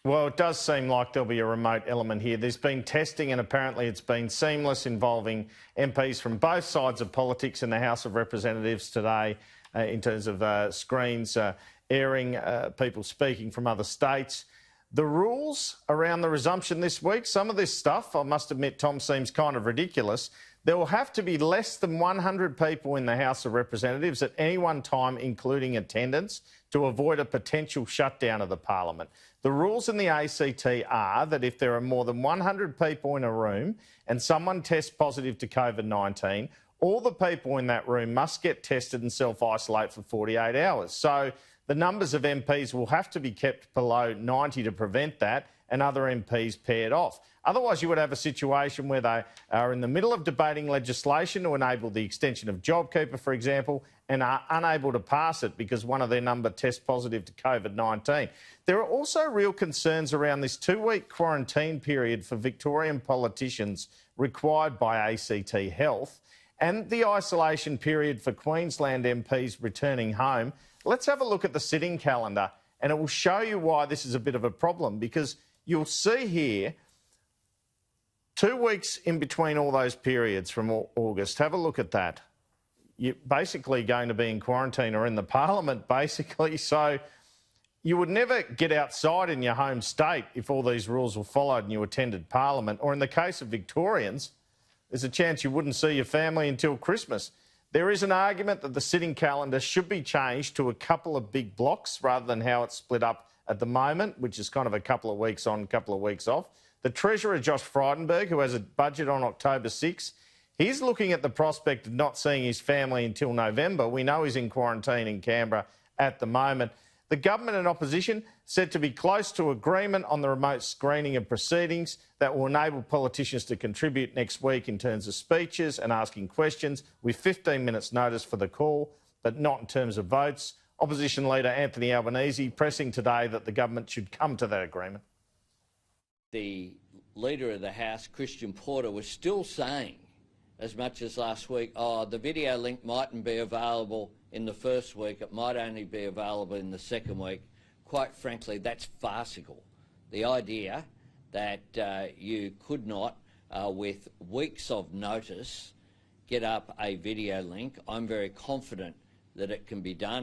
Well, it does seem like there'll be a remote element here. There's been testing and apparently it's been seamless, involving MPs from both sides of politics in the House of Representatives today in terms of screens airing people speaking from other states. The rules around the resumption this week, some of this stuff, I must admit, Tom, seems kind of ridiculous. There will have to be less than 100 people in the House of Representatives at any one time, including attendants, to avoid a potential shutdown of the parliament. The rules in the ACT are that if there are more than 100 people in a room and someone tests positive to COVID-19, all the people in that room must get tested and self-isolate for 48 hours. So the numbers of MPs will have to be kept below 90 to prevent that, and other MPs paired off. Otherwise, you would have a situation where they are in the middle of debating legislation to enable the extension of JobKeeper, for example, and are unable to pass it because one of their number tests positive to COVID-19. There are also real concerns around this 2-week quarantine period for Victorian politicians required by ACT Health and the isolation period for Queensland MPs returning home. Let's have a look at the sitting calendar and it will show you why this is a bit of a problem, because you'll see here 2 weeks in between all those periods from August. Have a look at that. You're basically going to be in quarantine or in the parliament, basically. So you would never get outside in your home state if all these rules were followed and you attended parliament. Or in the case of Victorians, there's a chance you wouldn't see your family until Christmas. There is an argument that the sitting calendar should be changed to a couple of big blocks rather than how it's split up at the moment, which is kind of a couple of weeks on, a couple of weeks off. The Treasurer, Josh Frydenberg, who has a budget on October 6th, he's looking at the prospect of not seeing his family until November. We know he's in quarantine in Canberra at the moment. The government and opposition said to be close to agreement on the remote screening of proceedings that will enable politicians to contribute next week in terms of speeches and asking questions with 15 minutes notice for the call, but not in terms of votes. Opposition Leader Anthony Albanese pressing today that the government should come to that agreement. The Leader of the House, Christian Porter, was still saying, as much as last week, oh, the video link mightn't be available in the first week, it might only be available in the second week. Quite frankly, that's farcical. The idea that you could not, with weeks of notice, get up a video link, I'm very confident that it can be done.